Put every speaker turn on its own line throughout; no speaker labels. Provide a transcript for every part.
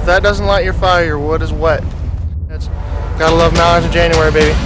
that doesn't light your fire, your wood is wet. Gotta love mountains in January, baby.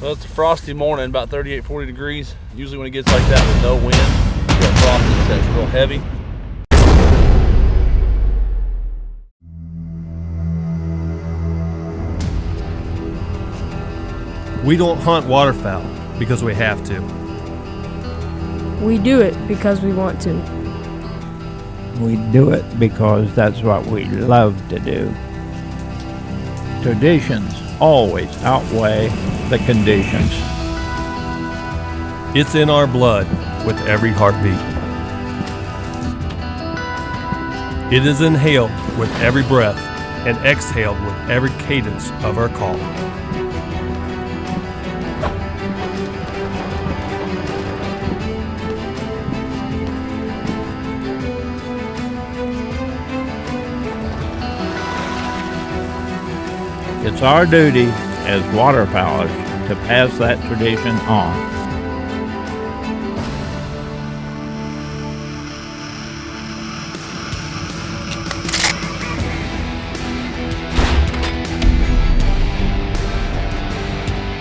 Well, it's a frosty morning, about 38, 40 degrees. Usually when it gets like that with no wind, you got frost that's real heavy.
We don't hunt waterfowl because we have to.
We do it because we want to.
We do it because that's what we love to do. Traditions always outweigh the conditions.
It's in our blood with every heartbeat. It is inhaled with every breath and exhaled with every cadence of our call.
It's our duty as waterfowlers to pass that tradition on.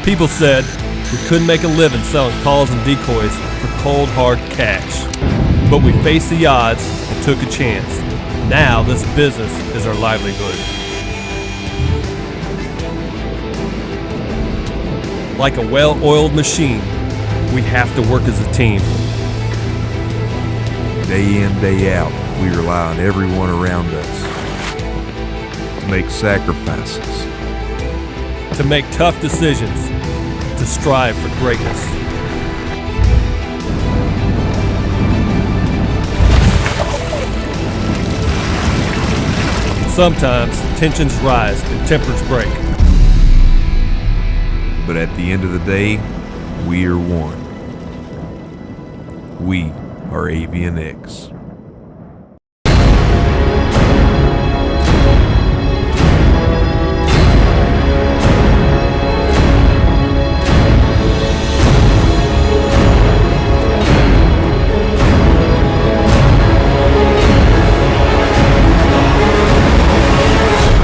People said we couldn't make a living selling calls and decoys for cold, hard cash. But we faced the odds and took a chance. Now this business is our livelihood. Like a well-oiled machine, we have to work as a team.
Day in, day out, we rely on everyone around us to make sacrifices,
To make tough decisions, to strive for greatness. Sometimes tensions rise and tempers break.
but at the end of the day, we are one. We are Avian X.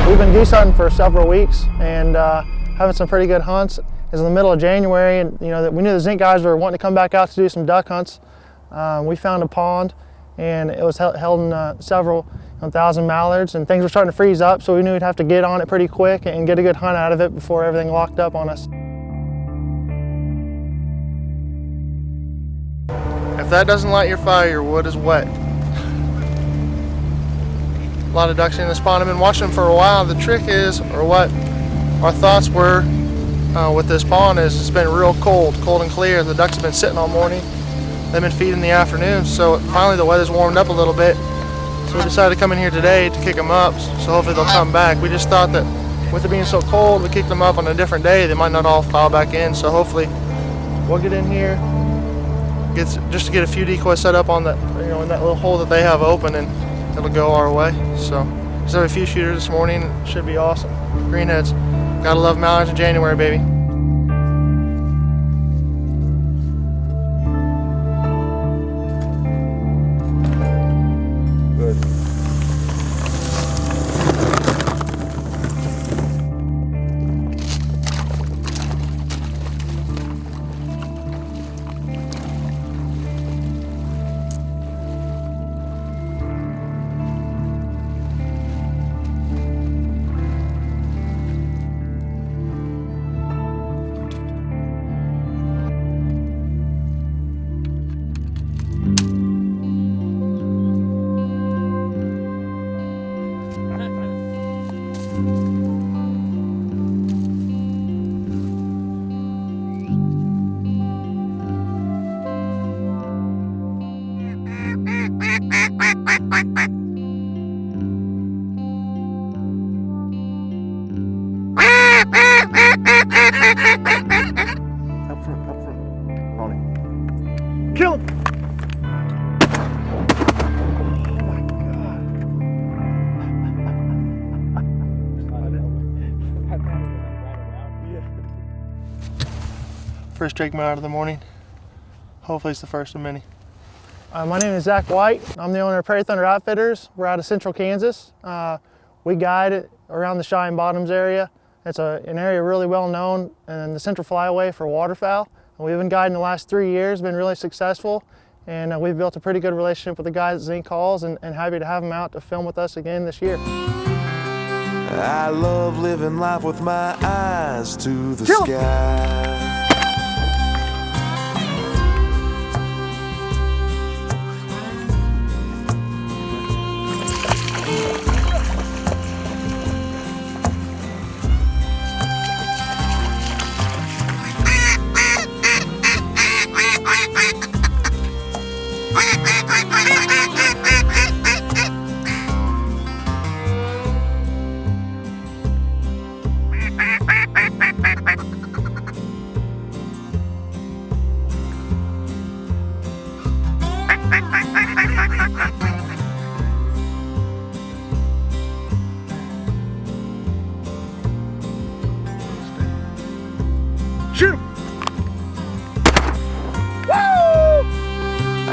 We've been goose hunting for several weeks and having some pretty good hunts. It's in the middle of January, and we knew the Zinc guys were wanting to come back out to do some duck hunts. We found a pond, and it was holding several 1,000 mallards, and things were starting to freeze up, so we knew we'd have to get on it pretty quick and get a good hunt out of it before everything locked up on us. If that doesn't light your fire, your wood is wet. A lot of ducks in the pond. I've been watching them for a while. The trick is, or what our thoughts were with this pond is, it's been real cold and clear. The ducks have been sitting all morning. They've been feeding in the afternoon, so finally the weather's warmed up a little bit. So we decided to come in here today to kick them up, so hopefully they'll come back. We just thought that with it being so cold, we kicked them up on a different day, they might not all file back in. So hopefully we'll get in here, just to get a few decoys set up on that, in that little hole that they have open, and it'll go our way. So just have a few shooters this morning. It should be awesome. Greenheads, gotta love mallards in January, baby. Up front. On it. Kill him! Oh my God. First drake mount of the morning. Hopefully it's the first of many. My name is Zach White. I'm the owner of Prairie Thunder Outfitters. We're out of Central Kansas. We guide around the Cheyenne Bottoms area. It's an area really well known in the Central Flyway for waterfowl. We've been guiding the last 3 years, been really successful, and we've built a pretty good relationship with the guys at Zinc Calls, and happy to have them out to film with us again this year.
I love living life with my eyes to the sky.
Shoot!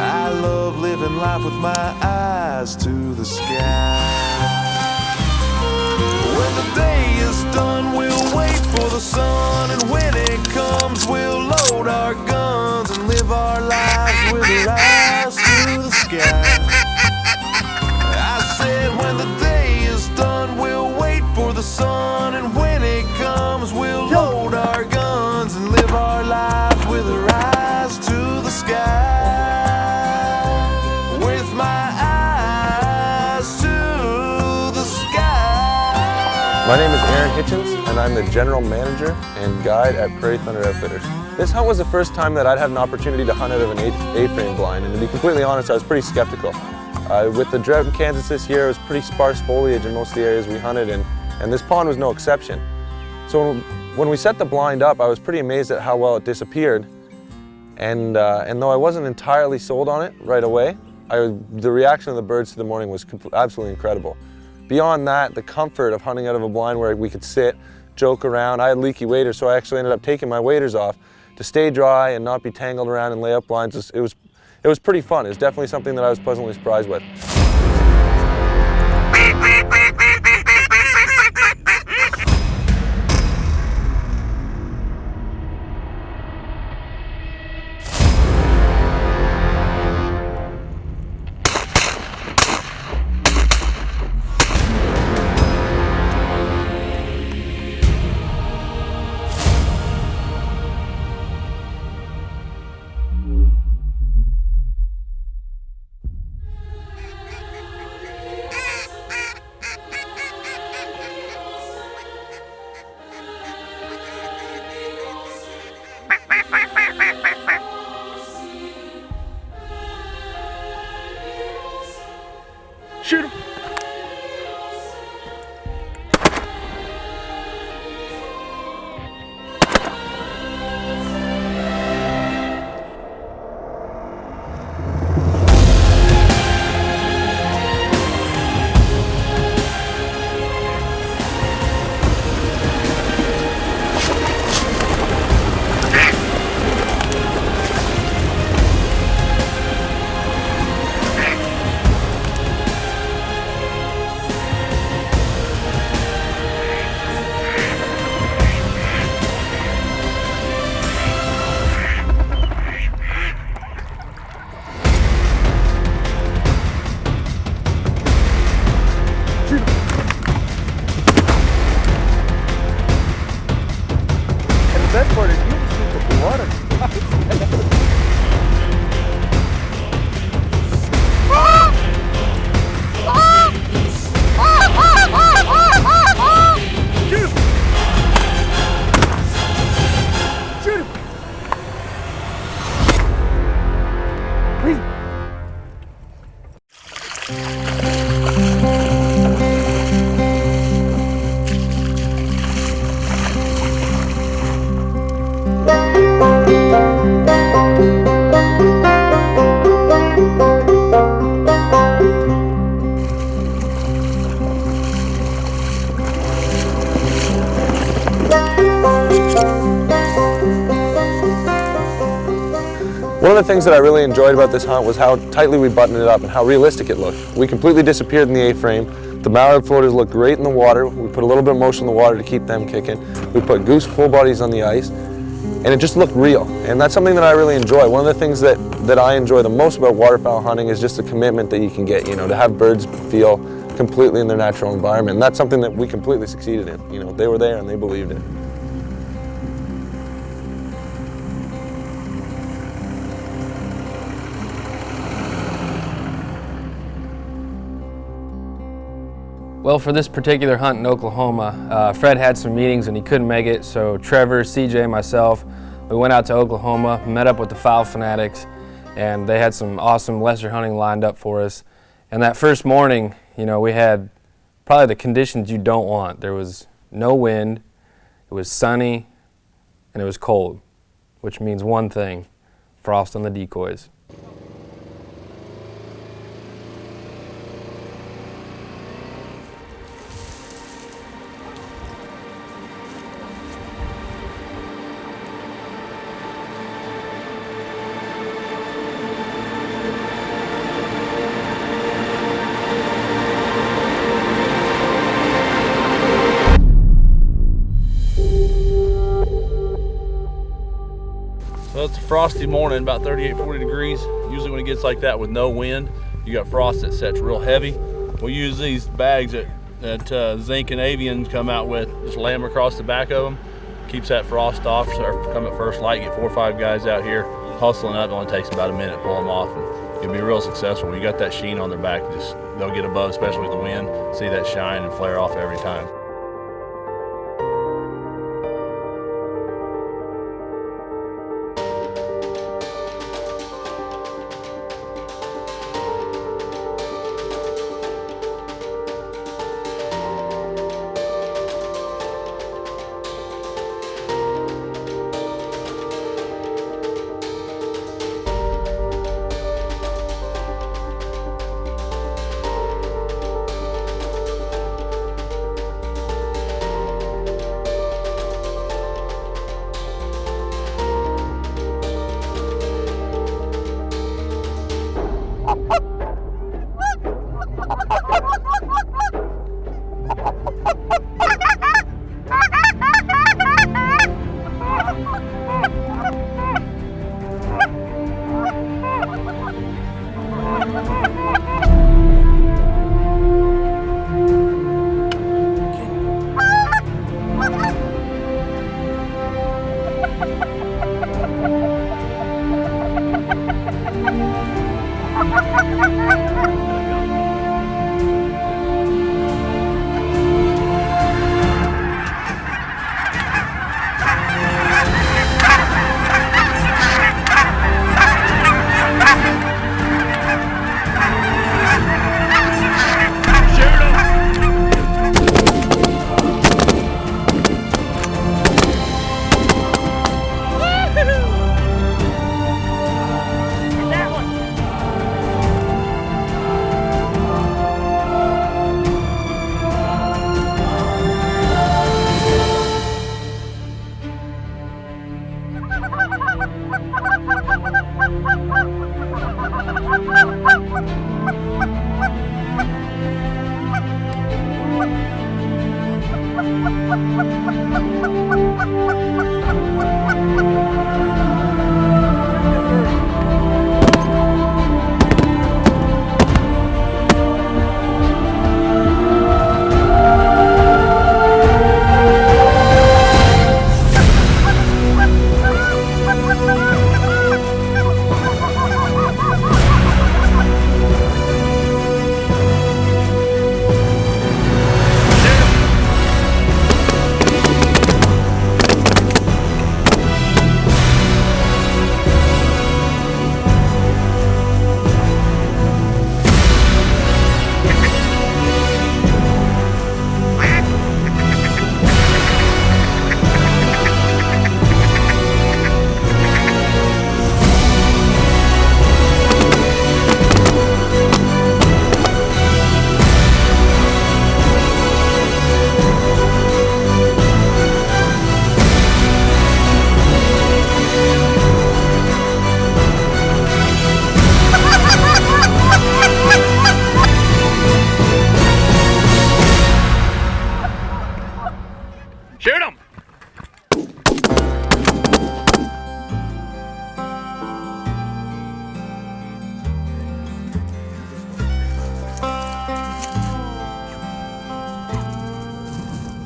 I love living life with my eyes to the sky. When the day is done, we'll wait for the sun, and when it comes, we'll load our guns and live our lives with our eyes to the sky. I said when the day is done, we'll wait for the sun, and when it comes, we'll load our guns and live our lives with our eyes to the sky. With my eyes to the sky.
My name is Aaron Hitchens, and I'm the general manager and guide at Prairie Thunder Outfitters. This hunt was the first time that I'd had an opportunity to hunt out of an A-frame blind, and to be completely honest, I was pretty skeptical. With the drought in Kansas this year, it was pretty sparse foliage in most of the areas we hunted in, and this pond was no exception. So when we set the blind up, I was pretty amazed at how well it disappeared. And though I wasn't entirely sold on it right away, the reaction of the birds to the morning was absolutely incredible. Beyond that, the comfort of hunting out of a blind where we could sit, joke around. I had leaky waders, so I actually ended up taking my waders off to stay dry and not be tangled around and lay up blinds. It was pretty fun. It was definitely something that I was pleasantly surprised with.
Shoot him!
of the things that I really enjoyed about this hunt was how tightly we buttoned it up and how realistic it looked. We completely disappeared in the A-frame. The mallard floaters looked great in the water. We put a little bit of motion in the water to keep them kicking. We put goose full bodies on the ice, and it just looked real. And that's something that I really enjoy. One of the things that I enjoy the most about waterfowl hunting is just the commitment that you can get, you know, to have birds feel completely in their natural environment. And that's something that we completely succeeded in. You know, they were there and they believed it.
Well, for this particular hunt in Oklahoma, Fred had some meetings and he couldn't make it, so Trevor, CJ, and myself, we went out to Oklahoma, met up with the Fowl Fanatics, and they had some awesome lesser hunting lined up for us. And that first morning, you know, we had probably the conditions you don't want. There was no wind, it was sunny, and it was cold, which means one thing: frost on the decoys.
Well, it's a frosty morning, about 38, 40 degrees. Usually when it gets like that with no wind, you got frost that sets real heavy. We use these bags that Zinc and Avian come out with, just lay them across the back of them. Keeps that frost off. So come at first light, get 4 or 5 guys out here hustling up. It only takes about a minute to pull them off, and you'll be real successful. When you got that sheen on their back, they'll get above, especially with the wind, see that shine and flare off every time.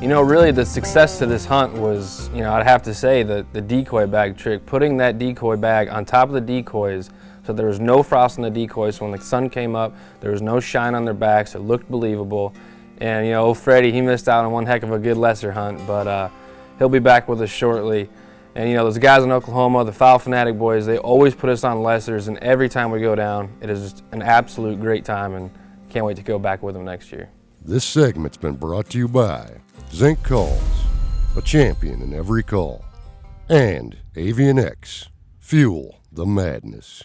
You know, really the success to this hunt was, you know, I'd have to say the decoy bag trick, putting that decoy bag on top of the decoys so there was no frost on the decoys. So when the sun came up, there was no shine on their backs. It looked believable. And, you know, old Freddie, he missed out on one heck of a good lesser hunt, but he'll be back with us shortly. And, you know, those guys in Oklahoma, the Fowl Fanatic boys, they always put us on lessers, and every time we go down, it is just an absolute great time, and can't wait to go back with them next year.
This segment's been brought to you by Zink Calls, a champion in every call, and Avian X, fuel the madness.